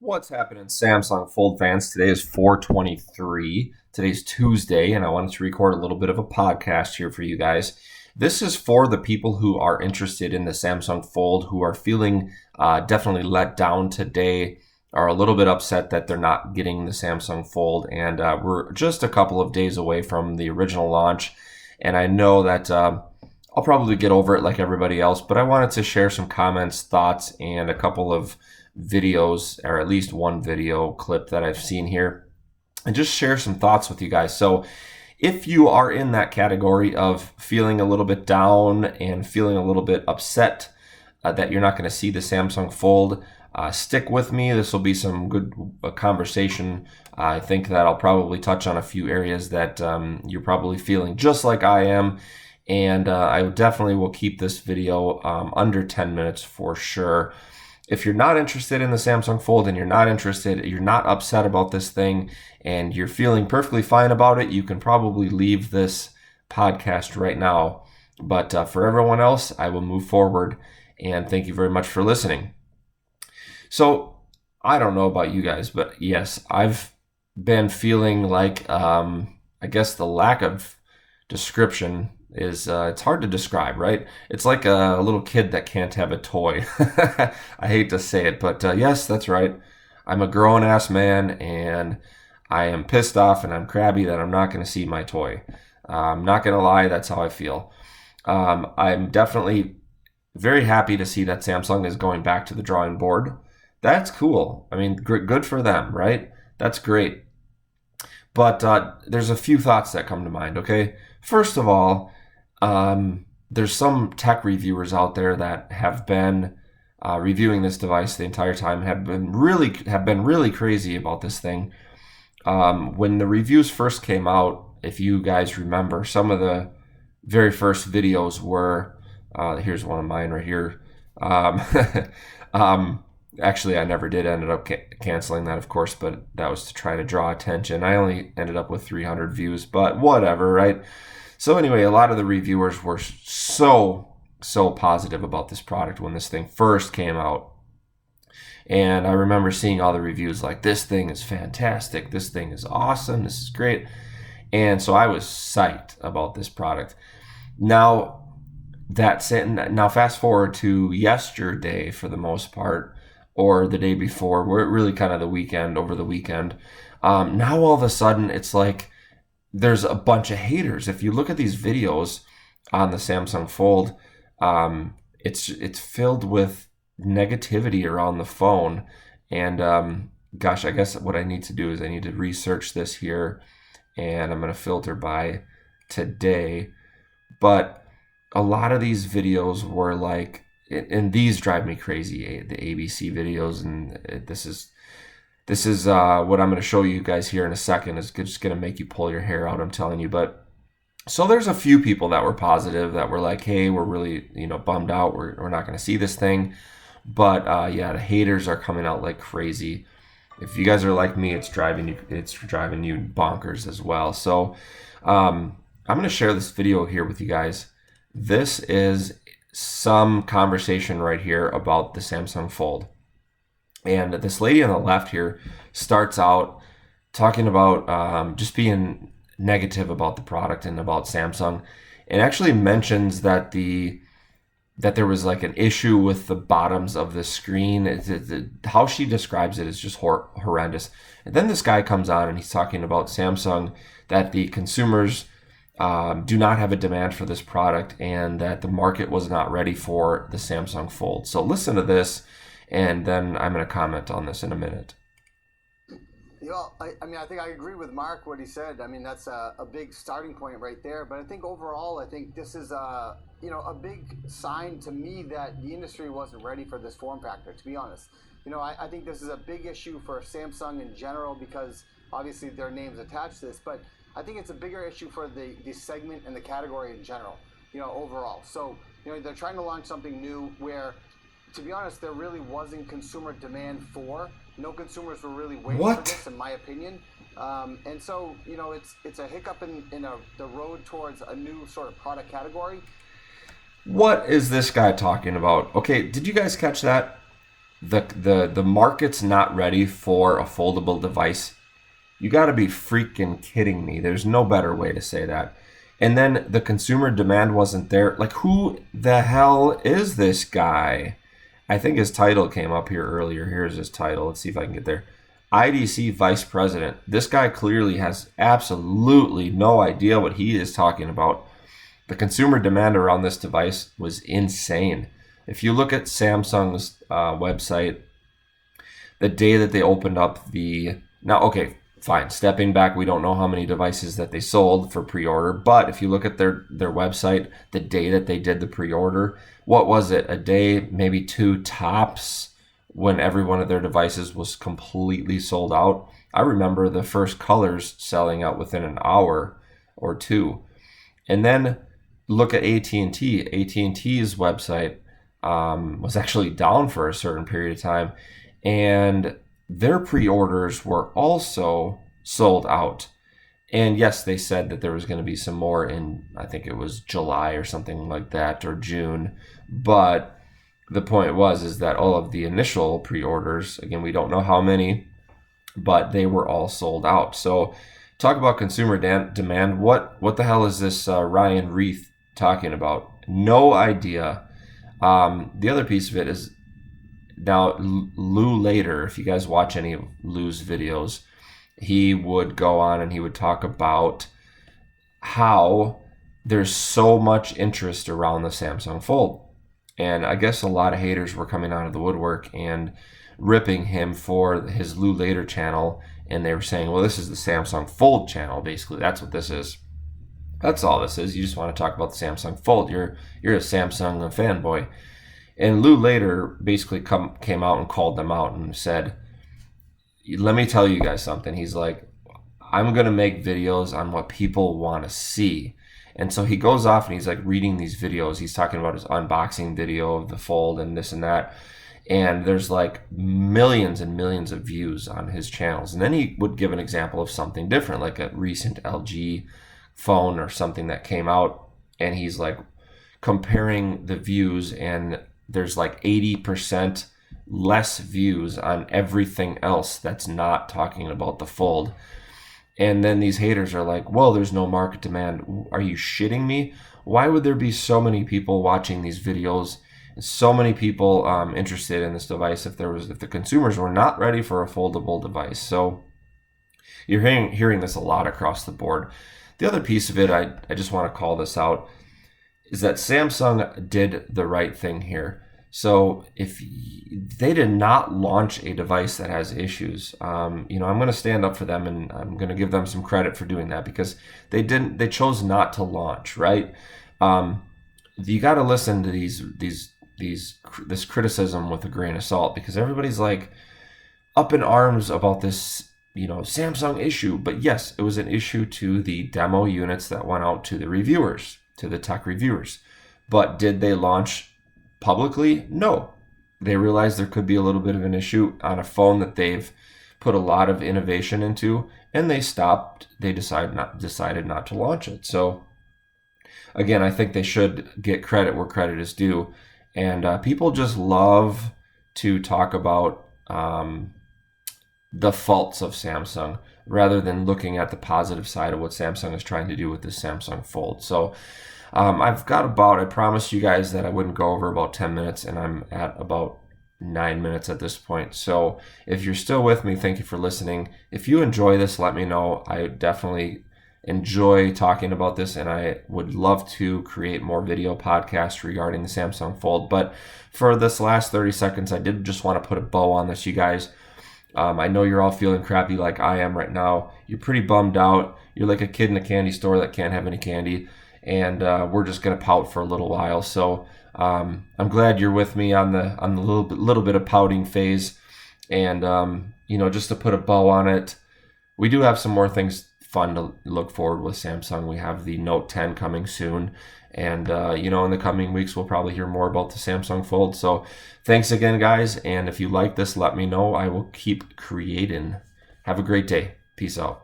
What's happening, Samsung Fold fans? Today is 4/23. Today's Tuesday, and I wanted to record a little bit of a podcast here for you guys. This is for the people who are interested in the Samsung Fold, who are feeling definitely let down today, are a little bit upset that they're not getting the Samsung Fold, and we're just a couple of days away from the original launch, and I know that I'll probably get over it like everybody else, but I wanted to share some comments, thoughts, and a couple of videos, or at least one video clip that I've seen here, and just share some thoughts with you guys. So if you are in that category of feeling a little bit down and feeling a little bit upset that you're not going to see the Samsung Fold, stick with me. This will be some good conversation. I think that I'll probably touch on a few areas that you're probably feeling just like I am. And I definitely will keep this video under 10 minutes for sure. If you're not interested in the Samsung Fold and you're not upset about this thing, and you're feeling perfectly fine about it, you can probably leave this podcast right now. But for everyone else, I will move forward, and thank you very much for listening. So I don't know about you guys, but yes, I've been feeling like, I guess the lack of description is it's hard to describe, right? It's like a little kid that can't have a toy. I hate to say it, but yes, that's right. I'm a grown-ass man, and I am pissed off and I'm crabby that I'm not going to see my toy. I'm not going to lie, that's how I feel. I'm definitely very happy to see that Samsung is going back to the drawing board. That's cool. I mean, good for them, right? That's great. But there's a few thoughts that come to mind, okay? First of all, there's some tech reviewers out there that have been reviewing this device the entire time, have been really crazy about this thing. When the reviews first came out, if you guys remember, some of the very first videos were, here's one of mine right here. Actually, I never did ended up canceling that, of course, but that was to try to draw attention. I only ended up with 300 views, but whatever, right? So anyway, a lot of the reviewers were so positive about this product when this thing first came out. And I remember seeing all the reviews like, this thing is fantastic, this thing is awesome, this is great. And so I was psyched about this product. Now fast forward to yesterday for the most part, or the day before, we're really kind of over the weekend. Now all of a sudden it's like there's a bunch of haters. If you look at these videos on the Samsung Fold, it's filled with negativity around the phone. And gosh, I guess what I need to do is I need to research this here, and I'm going to filter by today. But a lot of these videos were like, and these drive me crazy, the ABC videos, and this is what I'm going to show you guys here in a second. Is just going to make you pull your hair out, I'm telling you. But so there's a few people that were positive, that were like, hey, we're really bummed out, we're not going to see this thing. But yeah, the haters are coming out like crazy. If you guys are like me, it's driving you bonkers as well. So I'm going to share this video here with you guys. This is some conversation right here about the Samsung Fold. And this lady on the left here starts out talking about just being negative about the product and about Samsung, and actually mentions that there was like an issue with the bottoms of the screen. How she describes it is just horrendous. And then this guy comes on and he's talking about Samsung, that the consumers do not have a demand for this product, and that the market was not ready for the Samsung Fold. So listen to this, and then I'm going to comment on this in a minute. I mean, I think I agree with Mark, what he said. I mean, that's a big starting point right there. But I think overall, I think this is a big sign to me that the industry wasn't ready for this form factor, to be honest. I think this is a big issue for Samsung in general, because obviously their name's attached to this. But I think it's a bigger issue for the segment and the category in general, overall. So, they're trying to launch something new where, to be honest, there really wasn't consumer demand for. No consumers were really waiting for this, in my opinion. And so, it's a hiccup in the road towards a new sort of product category. What is this guy talking about? Okay, did you guys catch that? the market's not ready for a foldable device. You got to be freaking kidding me. There's no better way to say that. And then the consumer demand wasn't there. Like, who the hell is this guy? I think his title came up here earlier. Here's his title. Let's see if I can get there. IDC Vice President. This guy clearly has absolutely no idea what he is talking about. The consumer demand around this device was insane. If you look at Samsung's website, the day that they opened up okay, fine, stepping back, we don't know how many devices that they sold for pre-order, but if you look at their website, the day that they did the pre-order, what was it? A day, maybe two tops, when every one of their devices was completely sold out. I remember the first colors selling out within an hour or two. And then look at AT&T. AT&T's website was actually down for a certain period of time, and their pre-orders were also sold out. And yes, they said that there was going to be some more in, I think it was July or something like that, or June. But the point is that all of the initial pre-orders, again, we don't know how many, but they were all sold out. So talk about consumer demand. What the hell is this Ryan Reith talking about? No idea. The other piece of it is, now Lew Later, if you guys watch any of Lew's videos, he would go on and he would talk about how there's so much interest around the Samsung Fold. And I guess a lot of haters were coming out of the woodwork and ripping him for his Lew Later channel. And they were saying, well, this is the Samsung Fold channel. Basically, that's what this is. That's all this is. You just want to talk about the Samsung Fold. You're a Samsung fanboy. And Lew Later basically came out and called them out and said, let me tell you guys something. He's like, I'm going to make videos on what people want to see. And so he goes off and he's like reading these videos. He's talking about his unboxing video of the Fold and this and that. And there's like millions and millions of views on his channels. And then he would give an example of something different, like a recent LG phone or something that came out. And he's like comparing the views, and there's like 80% less views on everything else that's not talking about the Fold. And then these haters are like, well, there's no market demand. Are you shitting me? Why would there be so many people watching these videos, so many people interested in this device if the consumers were not ready for a foldable device? So you're hearing this a lot across the board. The other piece of it, I just want to call this out, is that Samsung did the right thing here. So if they did not launch a device that has issues, I'm going to stand up for them, and I'm going to give them some credit for doing that, because they chose not to launch, right? You got to listen to this criticism with a grain of salt, because everybody's like up in arms about this, Samsung issue. But yes, it was an issue to the demo units that went out to the reviewers, to the tech reviewers. But did they launch publicly? No. They realized there could be a little bit of an issue on a phone that they've put a lot of innovation into, and they stopped. They decided not to launch it. So again, I think they should get credit where credit is due. And people just love to talk about the faults of Samsung rather than looking at the positive side of what Samsung is trying to do with the Samsung Fold. So I've got I promised you guys that I wouldn't go over about 10 minutes, and I'm at about 9 minutes at this point. So if you're still with me, thank you for listening. If you enjoy this, let me know. I definitely enjoy talking about this, and I would love to create more video podcasts regarding the Samsung Fold. But for this last 30 seconds, I did just want to put a bow on this, you guys. I know you're all feeling crappy like I am right now. You're pretty bummed out. You're like a kid in a candy store that can't have any candy. And we're just going to pout for a little while. So I'm glad you're with me on the little bit of pouting phase. And, just to put a bow on it, we do have some more things fun to look forward with Samsung. We have the Note 10 coming soon. And, in the coming weeks, we'll probably hear more about the Samsung Fold. So thanks again, guys. And if you like this, let me know. I will keep creating. Have a great day. Peace out.